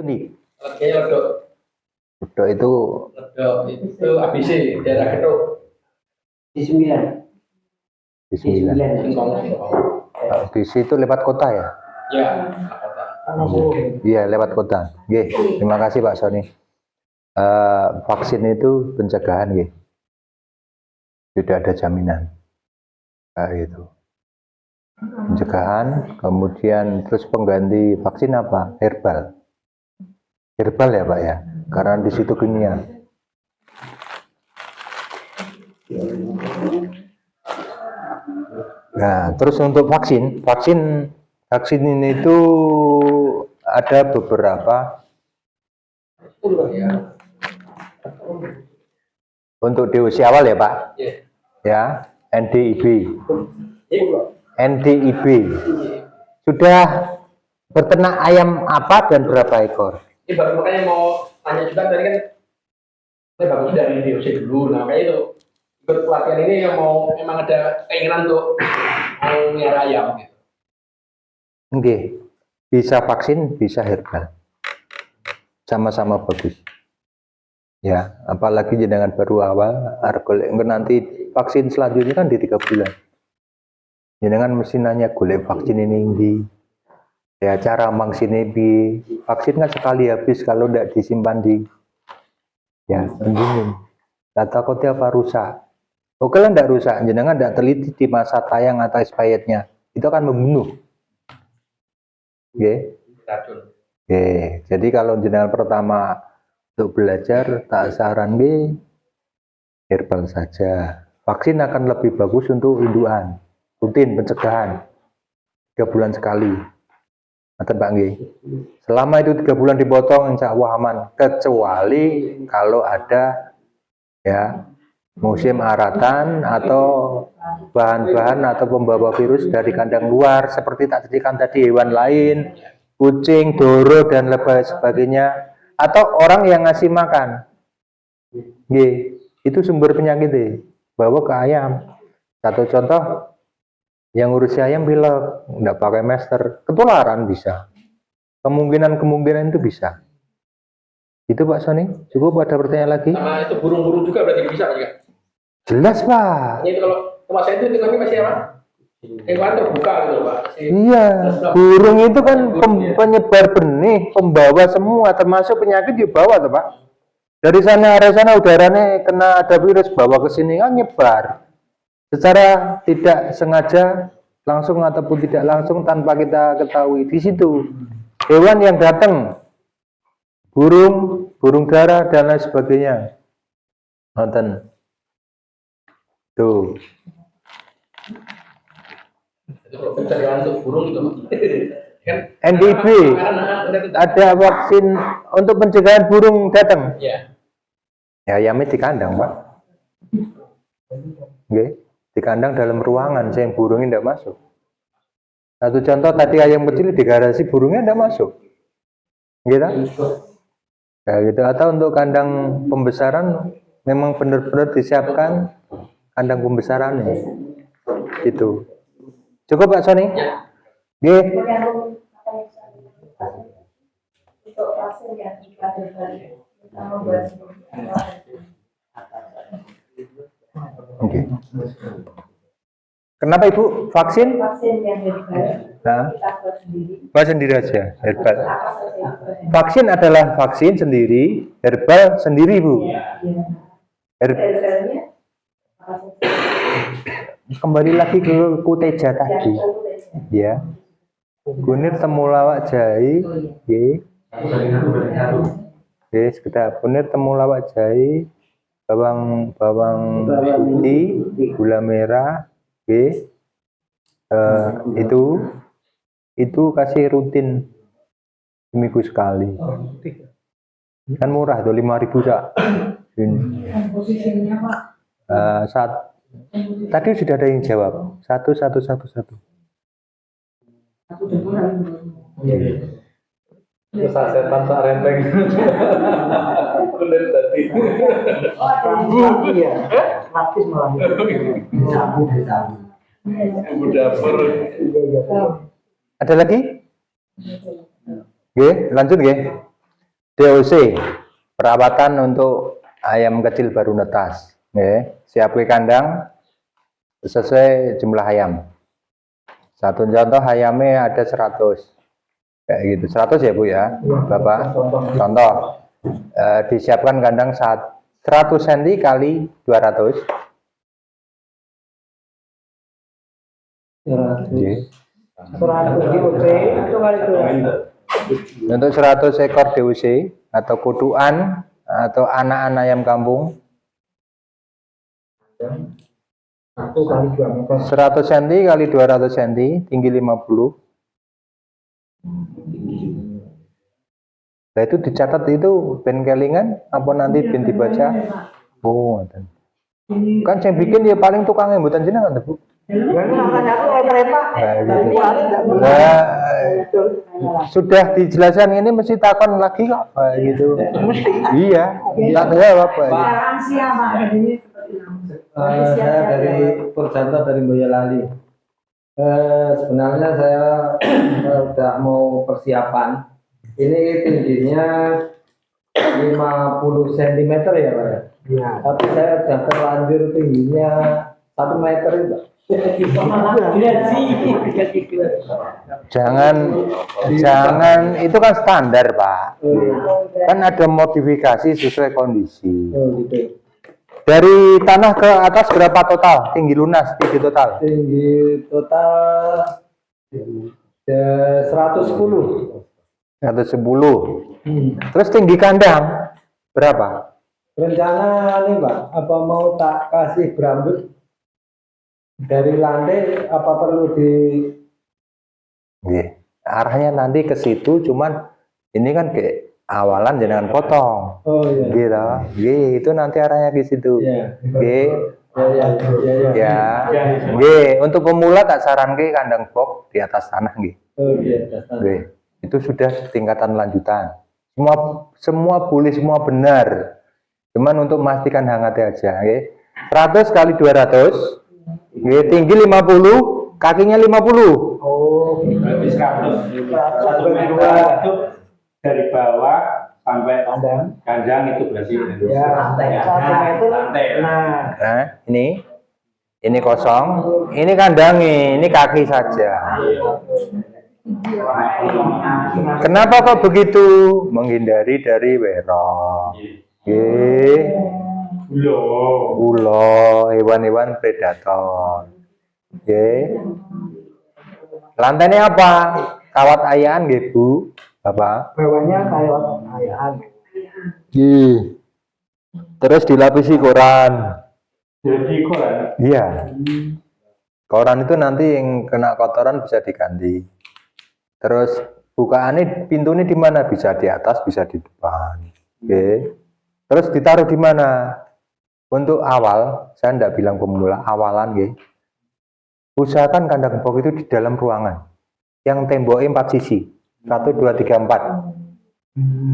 pundi? Kayaknya Ledok. Ledok itu ABC daerah Getuk. Di 9. Di 9. Di situ lewat kota ya? Ya, Iya, lewat kota. Oke, terima kasih Pak Sony. Vaksin itu pencegahan, nggih. Tidak ada jaminan. Itu. Pencegahan, kemudian terus pengganti vaksin apa? Herbal. Herbal ya Pak ya, karena di situ kimia. Nah, terus untuk vaksin ini itu ada beberapa. Untuk di usia awal ya Pak, ya NDIB. Sudah berternak ayam apa dan berapa ekor? Ini baru makanya mau tanya juga tadi kan, ini bagus dari DOC dulu, nah makanya itu ikut pelatihan ini yang mau emang ada keinginan untuk mau nyara ayam gitu. Oke, bisa vaksin, bisa herbal, sama-sama bagus. Ya, apalagi jenengan baru awal, nanti vaksin selanjutnya kan di 3 bulan. Jenengan mesti nanya golek vaksin ini ya cara mangsine bi. Vaksin kan sekali habis kalau tidak disimpan di ya pendingin. Takutnya apa rusak. Oke lah tidak rusak, jenengan tidak teliti di masa tayang atau expirednya, itu akan membunuh. Oke. Jadi kalau jenengan pertama untuk belajar tak saran herbal saja. Vaksin akan lebih bagus untuk indukan, rutin pencegahan 3 bulan sekali. Atau Mbak Nggih. Selama itu 3 bulan dipotong, insya Allah aman. Kecuali kalau ada ya musim aratan atau bahan-bahan atau pembawa virus dari kandang luar, seperti tak ceritakan tadi, hewan lain, kucing, doro dan sebagainya. Atau orang yang ngasih makan, itu sumber penyakit bawa ke ayam. Satu contoh, yang ngurusi ayam pilek, nggak pakai masker, ketularan bisa. Kemungkinan itu bisa. Itu Pak Sony, cukup ada pertanyaan lagi? Sama itu burung-burung juga berarti bisa Pak? Jelas Pak. Ini kalau tempat saya itu hitungannya masih apa? Hewan terbuka gitu Pak. Iya, burung itu kan penyebar benih, pembawa semua, termasuk penyakit dibawa tuh Pak. Dari sana udaranya kena ada virus, bawa ke sini kan nyebar. Secara tidak sengaja, langsung ataupun tidak langsung tanpa kita ketahui. Di situ hewan yang datang, burung dara dan lain sebagainya. Nonton. Tuh. Pencegahan untuk burung itu NDIB, ada vaksin untuk pencegahan burung datang. Iya. Ya, ayamnya di kandang Pak. Oke, di kandang dalam ruangan, yang burungnya tidak masuk. Satu contoh tadi ayam kecil di garasi, burungnya tidak masuk. Gitu? Ya, gitu. Atau untuk kandang pembesaran memang benar-benar disiapkan kandang pembesarannya. Gitu. Cukup Pak Sony? Ya. Oke. Oke. Kenapa Ibu? Vaksin? Vaksin yang herbal, Nah, kita buat sendiri. buat sendiri aja, herbal. Vaksin adalah vaksin sendiri, herbal sendiri Bu. Herbalnya Kembali lagi ke kuteja tadi. Ya. Kunir temulawak jahe, nggih. Sekedar kunir temulawak jahe, bawang putih, gula merah, nggih. Itu kasih rutin seminggu sekali. Kan murah tuh 5.000 Cak. posisinya Pak. Tadi sudah ada yang jawab. 1. Aku dengar. Setan sak renteng. Bener tadi. Oh, ada ya. Lapis malah. Sabu dari sabu. Ibu dapur. Ada lagi? Oke, lanjut nggih. DOC, perawatan untuk ayam kecil baru netas. Nggih, siapke kandang sesuai jumlah ayam. Satu contoh ayamnya ada 100. Kayak gitu. 100 ya, Bu ya. Bapak. Contoh. Disiapkan kandang 100 cm kali 200. Nggih. 100 DOC itu kali 200. Untuk 100 ekor DOC atau kuduan atau anak-anak ayam kampung 1 kali 2 meter. 100 cm kali 200 cm, tinggi 50. Nah itu dicatat itu ben kelingan apa nanti ben dibaca? Oh, ngoten. Kan saya bikin ya paling tukangnya mboten jenengan Bu. Yang namanya aku kereta. Nah, gitu. Nah, sudah dijelaskan ini mesti takon lagi kok gitu. Mesti. Iya, tak jawab Pak. Garansi apa? Jadi seperti Saya dari Purjanto dari Boyolali. Sebenarnya saya udah mau persiapan. Ini tingginya 50 cm ya Pak ya. Iya. Tapi saya sudah terlanjur tingginya 1 meter itu. Jangan itu kan standar Pak. Kan ada modifikasi sesuai kondisi. Oh gitu. Dari tanah ke atas berapa total? Tinggi lunas, tinggi total. Tinggi total 110. 110. Terus tinggi kandang berapa? Rencana nih Mbak, apa mau tak kasih berambut dari lantai apa perlu di Nggih. Arahnya nanti ke situ, cuman ini kan ke awalan jangan potong. oh iya Gitu. Nggih, itu nanti arahnya ke situ. iya Nggih. ya Ya. Nggih, untuk pemula tak saranke kandang box di atas tanah nggih. oh iya dasar. Nggih. Itu sudah tingkatan lanjutan. Semua boleh, semua benar. Cuman untuk memastikan hangatnya aja, nggih. 100 kali 200. Nggih, tinggi 50, kakinya 50. Oh, Berarti 100. 1 meter itu dari bawah sampai kandang. kandang itu berarti Ya, lantai. 1 meter. lantai. Nah, Nah, ini kosong, ini kandangnya, ini kaki saja. Kenapa kok begitu? Menghindari dari werok. Nggih. Ulo, hewan-hewan predator. Nggih. Lantainya apa? Kawat ayahan nggih, Bu. Bapak. bawahnya kayak ayaan. Nggih. Terus dilapisi koran. Jadi koran. Iya. Koran itu nanti yang kena kotoran bisa diganti. Terus bukaannya pintunya di mana? Bisa di atas, bisa di depan. Oke. Terus ditaruh di mana? Untuk awal, saya tidak bilang pemula, awalan nggih. Usahakan kandang box itu di dalam ruangan. Yang temboknya 4 sisi. 1, 2, 3, 4.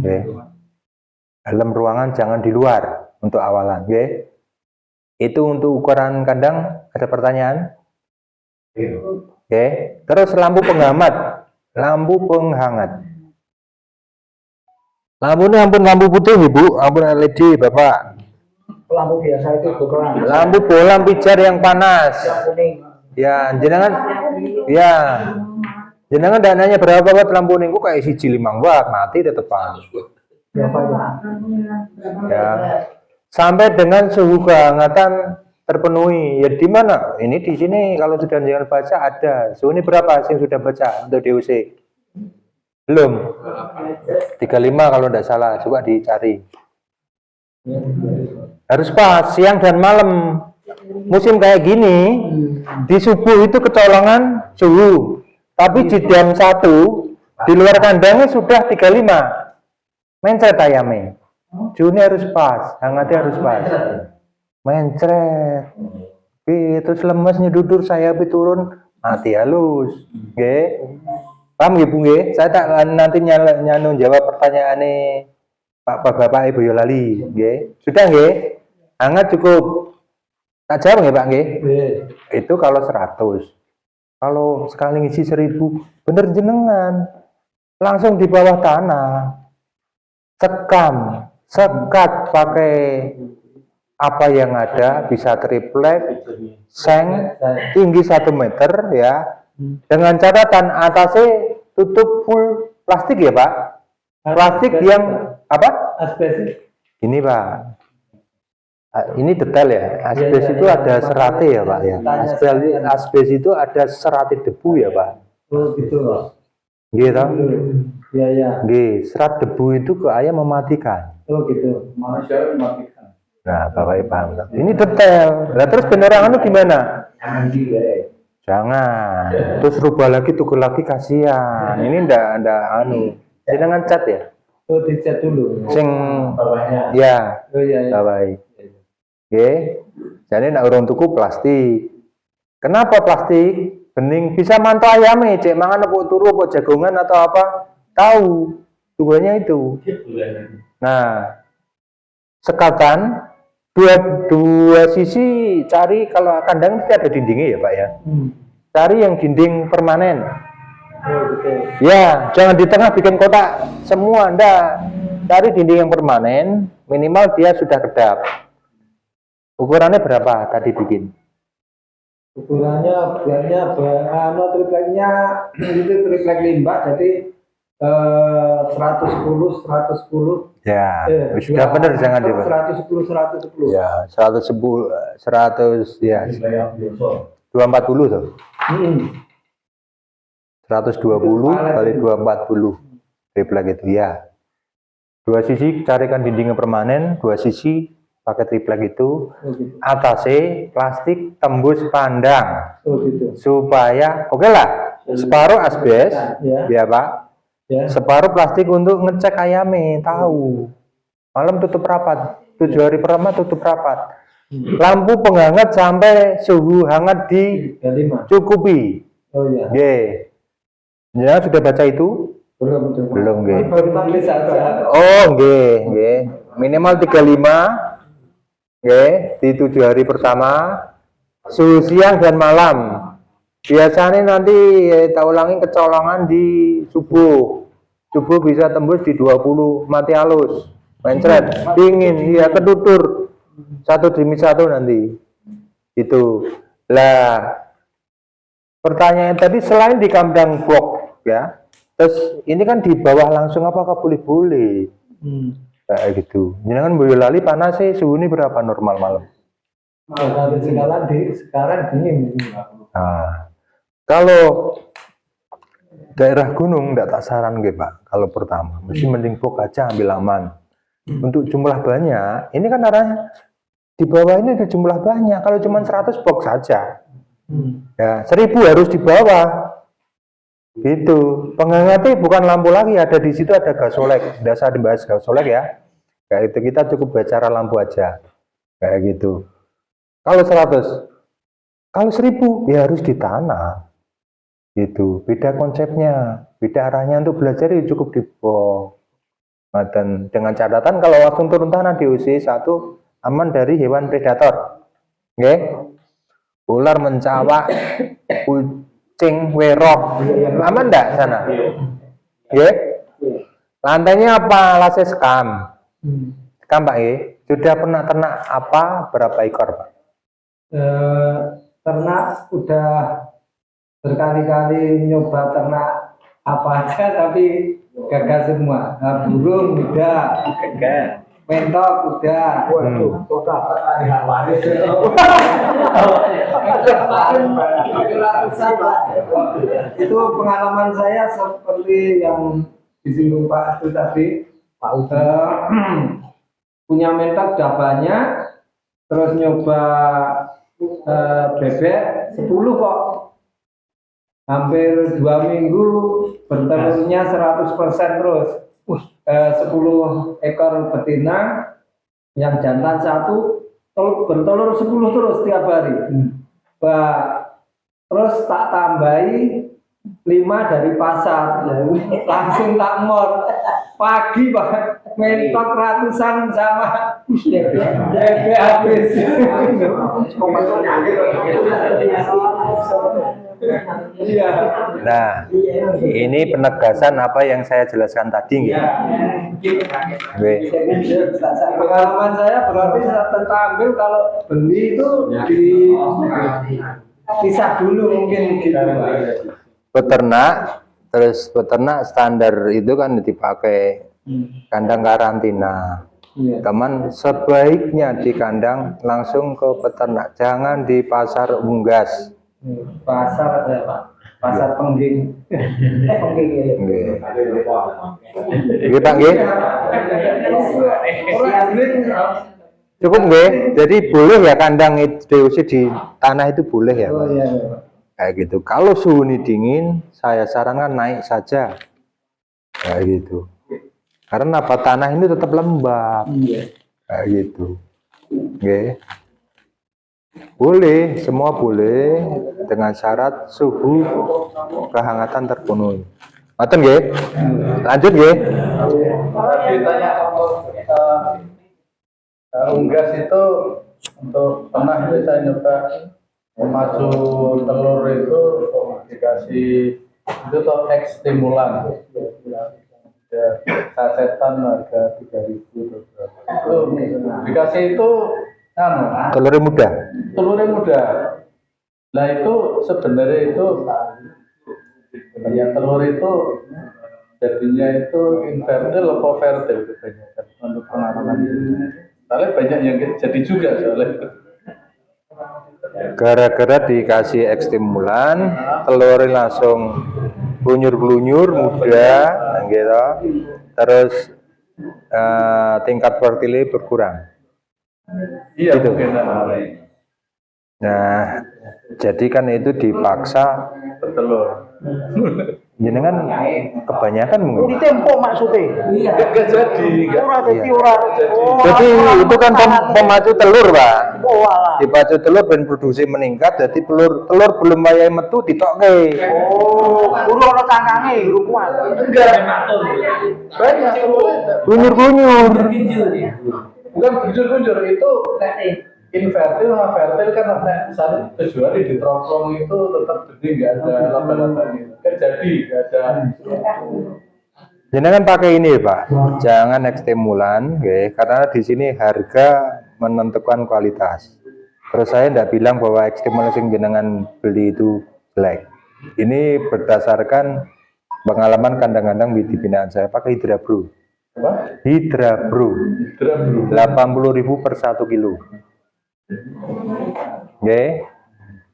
Oke. Dalam ruangan, jangan di luar untuk awalan. Oke. Itu untuk ukuran kandang, ada pertanyaan? Oke. Terus lampu penghangat. Lampu penghangat. Lampunya ampun lampu putih Ibu, ampun LED Bapak. Lampu biasa itu bukan. Lampu bolam pijar yang panas. Yang kuning. Ya, jenengan ya. Jenengan dananya berapa watt lampu niku kayak 1,5 watt, mati tetepan. Berapa ya? Ya. Sampai dengan suhu kehangatan terpenuhi. Ya di mana? Ini di sini kalau sudah jangan baca ada. Suhu ini berapa sih sudah baca untuk DOC? Belum. 35 kalau tidak salah. Coba dicari. Harus pas siang dan malam. Musim kayak gini di subuh itu kecolongan suhu. Tapi di jam 1 di luar kandangnya sudah 35. Mencret ayamnya. Suhunya harus pas, hangatnya harus pas. Mencret. Terus lemes nyedudur saya turun mati halus. Nggih. Paham nggih Bu nggih? Saya tak nanti nyanu jawab pertanyaane Bapak Ibu Yolali, nggih. Sudah nggih? Hangat cukup. Tak jawab nggih Pak nggih? Itu kalau 100. Kalau sekali ngisi 1000, bener jenengan. Langsung di bawah tanah. sekam, sekat pakai apa yang ada, bisa triplek, seng, tinggi 1 meter ya, dengan catatan atasnya tutup full plastik ya Pak, plastik yang apa? Asbes. Ini Pak, ini detail ya, asbes itu ada seratnya ya Pak ya, asbes itu ada seratnya debu ya Pak, Oh gitu loh. gitu. Iya ya. Nggih, serat debu itu ke ayam mematikan. Oh gitu. Manusia mematikan. Nah, Bapak paham. Ini detail. Nah, terus penerangan itu gimana? Jangan gila. Jangan. Terus rubah lagi, tukar lagi, kasihan. Ini ndak anu. Jangan cat ya. Oh dicat dulu. Sing Bawahnya. ya, Oh iya. baik. Oke. Jadi nak urung tuku plastik. Kenapa plastik? Bening bisa mantau ayamnya, cek mangan apa turu apa jagongan atau apa? Tahu. Tujuannya itu. Nah, sekatan dua sisi cari, kalau kandang pasti ada dindingnya ya Pak ya. Cari yang dinding permanen. Oh gitu. Ya, jangan di tengah bikin kotak semua, ndak. Cari dinding yang permanen, minimal dia sudah kedap. Ukurannya berapa tadi bikin? Ukurannya tripleknya itu triplek limbah, jadi 110. Ya, sudah benar jangan di 110. ya, 110 100 ya 240 tuh. 120 kali 240 triplek itu ya. Dua sisi carikan dindingnya permanen, dua sisi pakai triplek itu. Atasnya plastik tembus pandang. Oh gitu. Supaya oke lah, separuh asbes ya Pak, Ya. separuh plastik untuk ngecek ayamnya, tahu malam tutup rapat, 7 hari pertama tutup rapat, lampu penghangat sampai suhu hangat 35. dicukupi. Oh iya. Ya sudah baca itu? Belum. Belum, nggih. Baru tulis saja. Oh nggih, minimal 35 nggih di 7 hari pertama, suhu siang dan malam. Biasanya nanti tak ulangin kecolongan di subuh bisa tembus di 20, mati halus, mencret, dingin, ya ketutur 1 demi 1 nanti itu lah. Pertanyaan tadi selain di kandang box ya, terus ini kan di bawah langsung apakah boleh kayak gitu? Ini kan Boyolali panas sih, suhu ini berapa normal malam? Sekarang dingin. Nah, kalau daerah gunung enggak tak saran gitu Pak. Kalau pertama, mesti mending box aja, ambil aman. Untuk jumlah banyak, ini kan arahnya di bawah ini ada jumlah banyak. Kalau cuma 100 box saja, ya 1000 harus di bawah. Gitu. Penghangatnya bukan lampu lagi, ada di situ ada gasolek. Tidak usah dibahas gasolek ya. Kayak itu kita cukup bicara lampu aja. Kayak gitu. Kalau 100, kalau 1000 ya harus ditanam. Gitu. Beda konsepnya, beda arahnya. Untuk belajar ya cukup di box. Dan dengan catatan kalau langsung turun tanah di UC 1 aman dari hewan predator. Oke? Ular, mencawak, kucing, werok, aman enggak sana? Oke? Lantainya apa? Lasnya sekam. Sekam Pak ya? Sudah pernah ternak apa? Berapa ekor Pak? Ternak udah berkali-kali nyoba ternak apa aja tapi gagal semua. Nah, burung udah, mentok udah. Itu pengalaman saya seperti yang disinggung Pak itu tadi. Punya mentok udah banyak, terus nyoba bebek 10 kok. Hampir 2 minggu bertelurnya 100% terus. 10 ekor betina, yang jantan 1 bertelur 10 terus tiap hari. Terus tak tambahi 5 dari pasar, langsung tak mot. Pagi Pak, mentok ratusan sama bebek habis. Iya. Nah, ini penegasan apa yang saya jelaskan tadi nggih. Nggih. Pengalaman saya berarti kita ambil kalau beli itu dipisah dulu mungkin gitu Pak. Peternak, terus peternak standar itu kan dipakai kandang karantina. Iya. Teman, sebaiknya di kandang langsung ke peternak, jangan di pasar unggas. Pasar saya Pak, pasar pengging. Pengging ya. Nggih. Nggih Pak nggih. Cukup nggih. Jadi boleh ya kandang DOC di tanah itu boleh ya Pak. Oh iya. Kayak gitu. Kalau suhu ini dingin, saya sarankan naik saja. Kayak gitu. Karena apa, tanah ini tetap lembab. Iya. Kayak gitu. Oke. Boleh, semua boleh dengan syarat suhu kehangatan terpenuhi. Ngoten nggih? Lanjut nggih. Tadi tanya unggas itu untuk pernah itu saya nyoba memacu telur itu dikasih itu tuh X stimulan ya, sasetan harga 3.000 itu dikasih itu Telurnya muda. telurnya muda. Nah itu sebenarnya itu banyak telur itu jadinya itu infertil atau fertil kebanyakan untuk pengalaman itu. Soalnya banyak yang jadi juga soalnya. Gara-gara dikasih ekstimulan, telurnya langsung glunyur-glunyur muda, gitu. Terus tingkat fertility berkurang. Iya Gitu. mungkin. Nah, jadi kan itu dipaksa, Telur. jenengan kebanyakan mungkin. Tempo maksudnya. Iya. Gak jadi. Ora Iya. dadi ora. Jadi itu kan pemacu telur, Pak. Oh alah. Dipacu telur dan produksi meningkat, jadi telur belum wayahe metu ditokke. Oh, guru ana cangkange, guru kuat. Enggak. Banyak telur. Glunyur-glunyur. Bukan bujur-bujur itu infertil sama fertil kan misalnya kecuali di teropong itu tetap bening nggak ada laba-labanya kan jadi nggak ada. Jenengan pakai ini, Pak. Jangan ekstimulan, oke, karena di sini harga menentukan kualitas. Terus saya tidak bilang bahwa ekstimulan yang jenengan beli itu jelek. Ini berdasarkan pengalaman kandang-kandang di binaan saya pakai Hydra Bro. Apa? Hydra Bro. Hydra Bro. 80.000 per 1 kilo. Oke.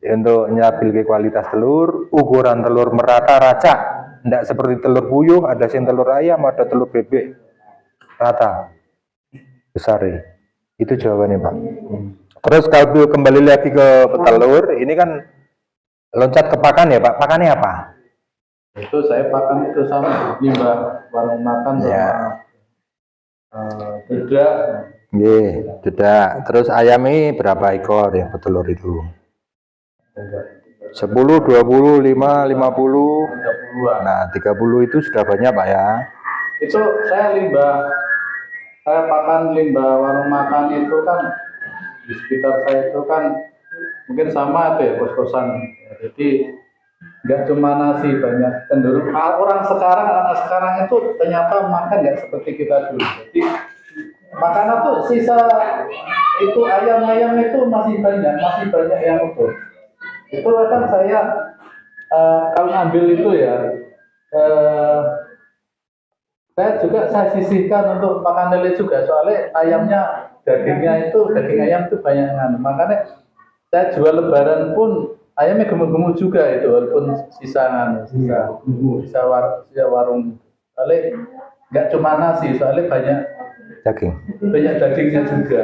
Untuk nyabil ke kualitas telur, ukuran telur merata racak. Tidak seperti telur puyuh, ada yang telur ayam, ada telur bebek. Rata. Besar ya. Itu jawabannya, Pak. Terus kalau kembali lagi ke telur, ini kan loncat ke pakan ya, Pak. Pakannya apa? Itu saya pakan itu sama limbah warung makan sama Ya. tidak. Nggih, tidak. Terus ayam ini berapa ekor yang bertelur itu? 10, 20, 5, 50. 30-an. Nah, 30 itu sudah banyak, Pak ya. Itu saya pakan limbah warung makan itu kan di sekitar saya itu kan mungkin sama itu ya kos-kosan. Jadi nggak cuma nasi, banyak cenderung anak sekarang itu ternyata makan nggak seperti kita dulu. Jadi makanan tuh sisa itu ayam itu masih banyak yang utuh. Itu kan saya kalau ngambil itu ya saya sisihkan untuk makan lele juga, soalnya daging ayam itu banyak nganu. Makanya saya jual lebaran pun ayamnya gemuk-gemuk juga itu, walaupun sisa warung. Soalnya nggak cuma nasi, soalnya banyak Daging. dagingnya juga.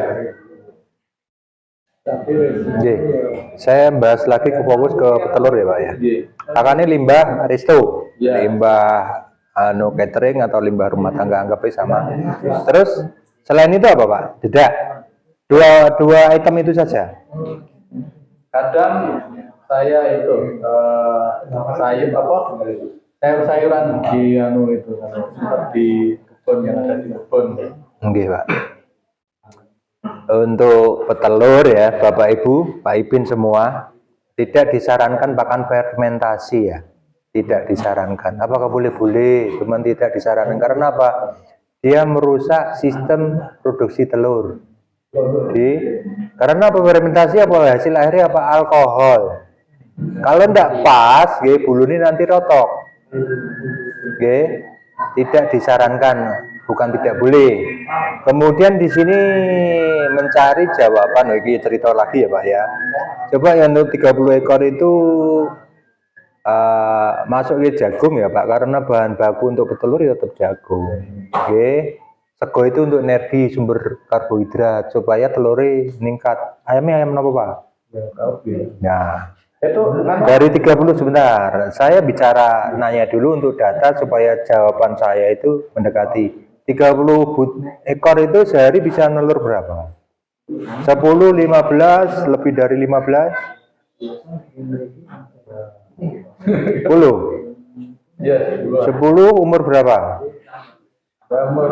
Oke. Saya bahas lagi ke fokus ke telur ya, Pak ya. Iya. Pakannya limbah Aristo. Ya. Limbah catering atau limbah rumah tangga, anggapnya sama. Terus selain itu apa, Pak? Tidak. Dua item itu saja. Kadang saya itu sayur-sayuran di itu seperti kebun yang ada di kebun. Oke, Pak. Untuk petelur ya, Bapak Ibu, Pak Ipin semua, tidak disarankan pakan fermentasi ya. Tidak disarankan. Apakah boleh? Cuman tidak disarankan. Karena apa? Dia merusak sistem produksi telur. Karena fermentasi apa hasil akhirnya apa? Alkohol. Kalau tidak pas, bulu ini nanti rotok. Tidak disarankan, bukan tidak boleh. Kemudian di sini mencari jawaban, ini cerita lagi ya Pak ya. Coba yang untuk 30 ekor itu masuk ke jagung ya Pak, karena bahan baku untuk bertelur ya tetap jagung. Sego itu untuk energi, sumber karbohidrat supaya telurnya meningkat. Ayamnya ayam apa Pak? Nah, Itu kan dari 30 sebentar, saya bicara nanya dulu untuk data supaya jawaban saya itu mendekati 30 ekor itu sehari bisa nelur berapa? 10, 15, lebih dari 15? 10? ya 10 umur berapa? umur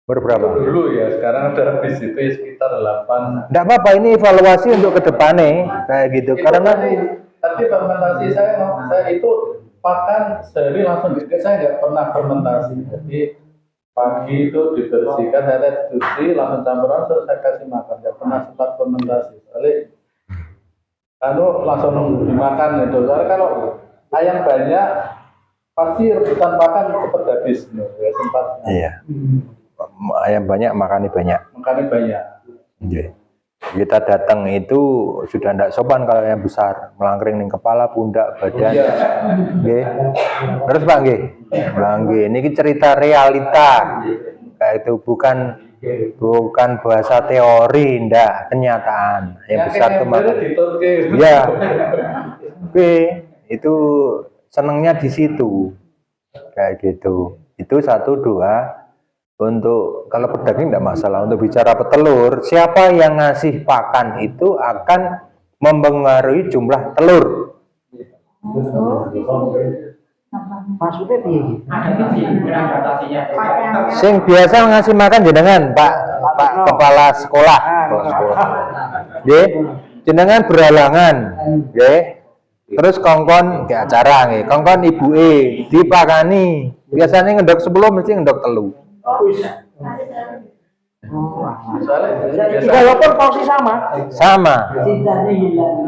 Umur berapa? dulu ya, sekarang udah habis itu ya sekitar 8. Enggak apa-apa, ini evaluasi untuk kedepannya kayak gitu. Itu Karena tadi fermentasi saya itu pakan sehari langsung saya nggak pernah fermentasi. Jadi pagi itu dibersihkan, saya cuci, langsung campuran, terus saya kasih makan. Nggak pernah sempat fermentasi. Soalnya langsung dimakan itu. Soalnya kalau ayam banyak pasti rebutan pakan cepat habis. Ya sempat. iya. Ayam banyak, makannya banyak. Makannya banyak. Iya. Kita datang itu sudah tidak sopan kalau yang besar, melangkring ning kepala, pundak, badan. Iya. Nggih. Terus Pak nggih. Nggih, niki cerita realita. Kayak itu bukan bahasa teori, ndak, kenyataan. Yang besar itu makan. Iya. Oke, itu senengnya di situ. Kayak gitu. Itu 1, 2. Untuk kalau pedaging tidak masalah. Untuk bicara petelur, siapa yang ngasih pakan itu akan mempengaruhi jumlah telur. Maksudnya piye? Sing biasa ngasih makan jenengan, Pak Kepala Sekolah. Nggih, jenengan berhalangan, nggih. Terus kongkon ke acara nggih, kongkon ibuke dipakani. Biasanya ngendok 10 mesti ngendok 3. Walaupun porsi sama. Sama. Sisanya hilang.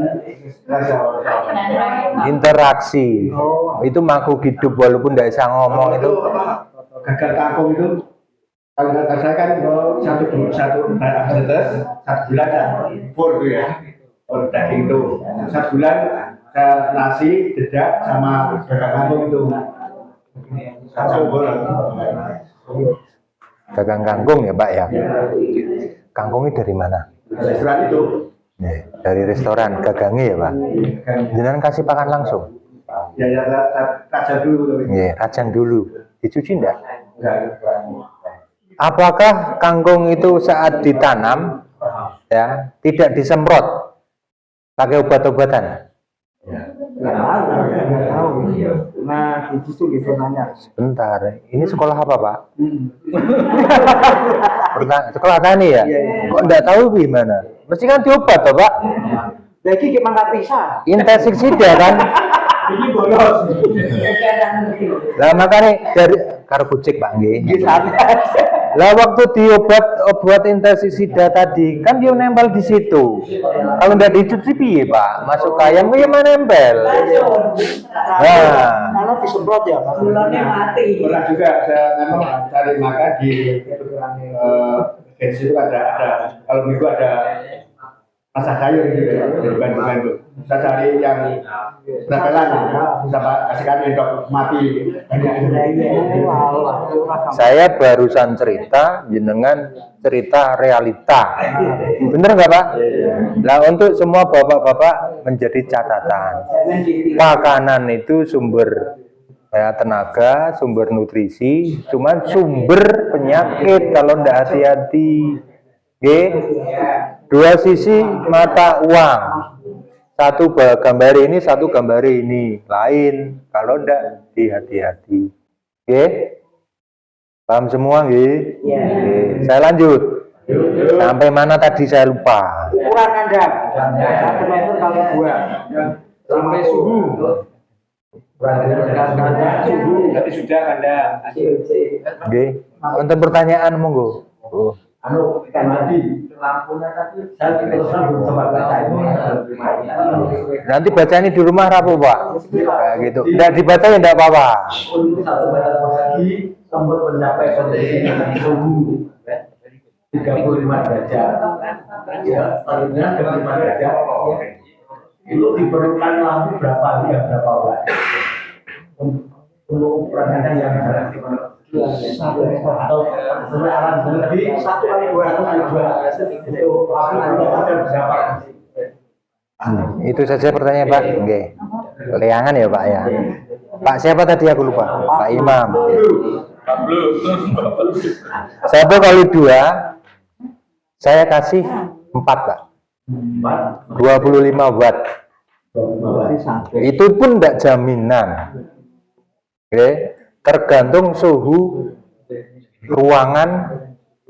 Interaksi. Itu makhluk hidup walaupun tidak bisa ngomong itu. Gagal kangkung itu kalau kata saya kan satu bulan impor itu ya, daging itu 1 bulan nasi dedak sama gagal kangkung itu campur. Dagang kangkung ya Pak ya. Kangkungnya dari mana? Restoran itu Dari restoran, gagangnya ya Pak. Jangan kasih pakan langsung. ya rajang dulu. Rajang dulu. Dicuci enggak? Apakah kangkung itu saat ditanam ya tidak disemprot pakai obat-obatan? Nggak tahu. Nah, itu tuh gitu nanya. Sebentar, ini sekolah apa Pak? Sekolah tani ya? Kok enggak tahu gimana? Mesti kan diobat toh Pak? Lagi gimana bisa? Insektisida kan? Ini bolos. Lah makanya dari karo kucing Pak nggih. Lah waktu diobat insektisida tadi kan dia nempel di situ. Kalau nggak dicuci piye Pak? Masuk ke ayam ya mana nempel. Nah, Kalau disemprot ya, Pak. Bulannya mati. Pernah juga saya memang cari makan di situ ada kalau minggu ada masak sayur gitu ya, bukan itu. Saya cari yang prepelan, sama kasihkan endok mati. saya barusan cerita jenengan cerita realita. Bener nggak Pak? Nah untuk semua bapak-bapak menjadi catatan. Makanan itu sumber ya, tenaga, sumber nutrisi, cuman sumber penyakit kalau tidak hati-hati. Dua sisi mata uang. Satu gambar ini, satu gambar ini. Lain kalau tidak hati-hati. Paham semua nggih? Saya lanjut. Sampai mana tadi saya lupa. Ukuran kandang 1 meter kali 2 Sampai suhu. suhu Tapi sudah kandang. Oke. Untuk pertanyaan monggo. Oh. anu ikan mati lampunya tadi saya terus belum sempat baca ini. Nanti baca ini di rumah rapuh Pak. Kayak gitu. Nggak dibaca ya nggak apa-apa. Untuk 1 meter persegi sempat mencapai kondisi suhu 35 derajat. Ya, selanjutnya 35 derajat. Itu diperlukan lampu berapa ya berapa watt? Untuk ukuran kandang yang jarak atau sampai arah lebih 1 kali 2 kali 2 itu ada berapa? Itu saja pertanyaan Pak. Oke. Leangan ya Pak ya. Pak siapa tadi aku lupa. Pak Imam. Satu kali 2 saya kasih 4 Pak. 25 watt. Itu pun tidak jaminan. Oke. Tergantung suhu ruangan,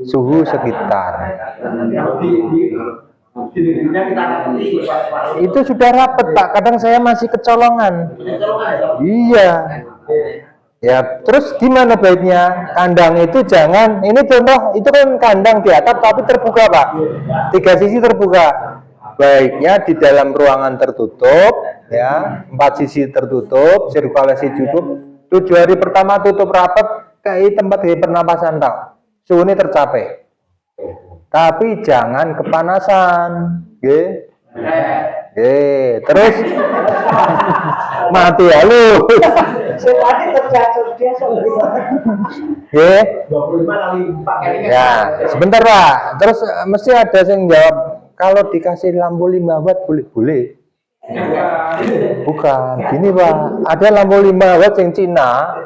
suhu sekitar. Itu sudah rapet Pak. Kadang saya masih kecolongan. Iya. Ya, terus gimana baiknya? Kandang itu jangan, ini contoh, itu kan kandang di atap tapi terbuka Pak. 3 sisi terbuka. Baiknya di dalam ruangan tertutup, ya, 4 sisi tertutup, sirkulasi cukup. 7 hari pertama tutup rapat, kayak tempat pernapasan tak. Suhu ini tercapai. Tapi jangan kepanasan, terus mati ya lu. Tadi terjatuh dia 25 kali 4 ya, sebentar Pak. Terus mesti ada yang jawab, kalau dikasih lampu 5 watt boleh? Bukan, gini Pak. Ada lampu 5 watt yang Cina.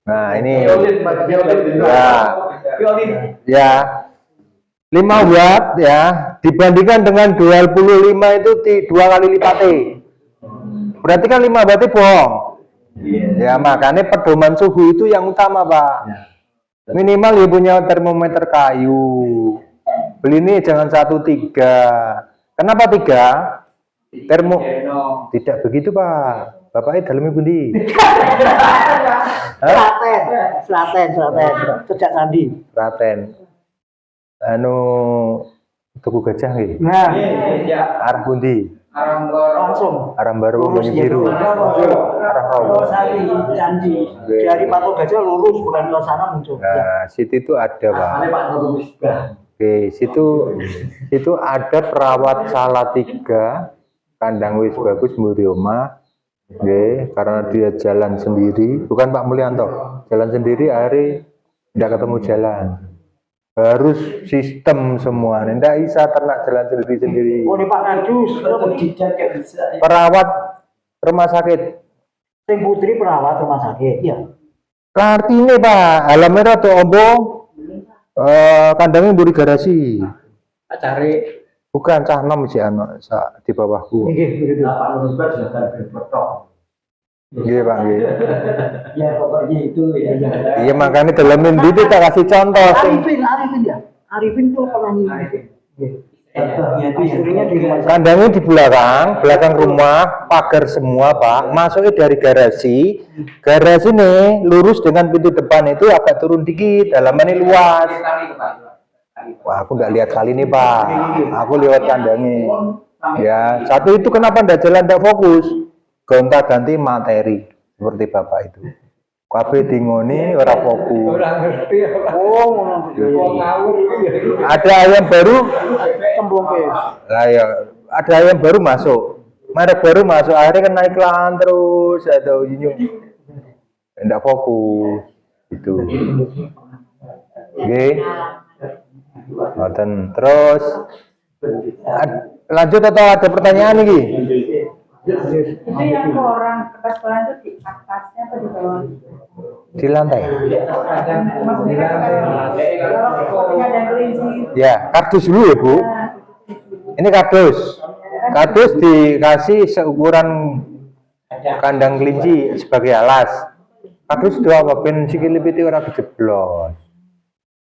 Nah, ini ya 5 watt ya, dibandingkan dengan 25 itu 2 kali lipat. Berarti kan 5 watt itu bohong. Ya, makanya pedoman suhu itu yang utama Pak. Minimal ya punya termometer kayu. Beli ini jangan 1,3. Kenapa 3? Tidak begitu Pak. Bapaknya dalamnya bundi. Selaten sejak Sandi. Raten. Tugu gajah nggih. Nah, Arah bundi. langsung Arah baru bunyi biru. Arah rawa. Sari Candi. Dari Patung Gajah lurus bukan ke sana muncul. Nah, situ itu ada Pak. Pak Nurul Misbah. Oke, situ ada perawat Salatiga, kandang wis bagus mburi omah. Oke, karena dia jalan sendiri, bukan Pak Mulyanto, jalan sendiri hari tidak ketemu jalan. Harus sistem semua, tidak bisa ternak jalan sendiri. Oh, ini Pak Nadus, Perawat rumah sakit. Sing Putri perawat rumah sakit, ya. Kartine Pak, alamnya rada ombo. Kandangnya mburi garasi. Cari. Bukan cah nom sih di bawahku. Nggih, Pak Nurul Misbah sudah berpetok. Iya Pak, nggih. Ya pokoknya itu ya. Iya makanya dalam mimpi itu tak kasih contoh. Arifin ya. Arifin tuh pernah ini. Istrinya di rumah sakit. Kandangnya di belakang rumah, pagar semua Pak. Masuknya dari garasi. Garasi nih lurus dengan pintu depan itu agak turun dikit, dalamannya luas. Wah, aku nggak lihat kali ini Pak. Aku lewat kandangnya. Ya, satu itu kenapa ndak jalan ndak fokus? Gonta-ganti materi seperti Bapak itu. Kabeh dingoni ora fokus. Ada ayam baru Tembongke. lah ya, ada ayam baru masuk. Merek baru masuk akhirnya kan naik iklan terus atau jinjung. Ndak fokus itu. Oke. Terus lanjut atau ada pertanyaan lagi? Itu yang koran kertas koran itu di atasnya atau di bawah? Di lantai. Maksudnya kalau ada kelinci. Ya, kardus dulu ya Bu. Ini kardus. Kardus dikasih seukuran kandang kelinci sebagai alas. Kardus dua apa ben sikile piti ora kejeblos.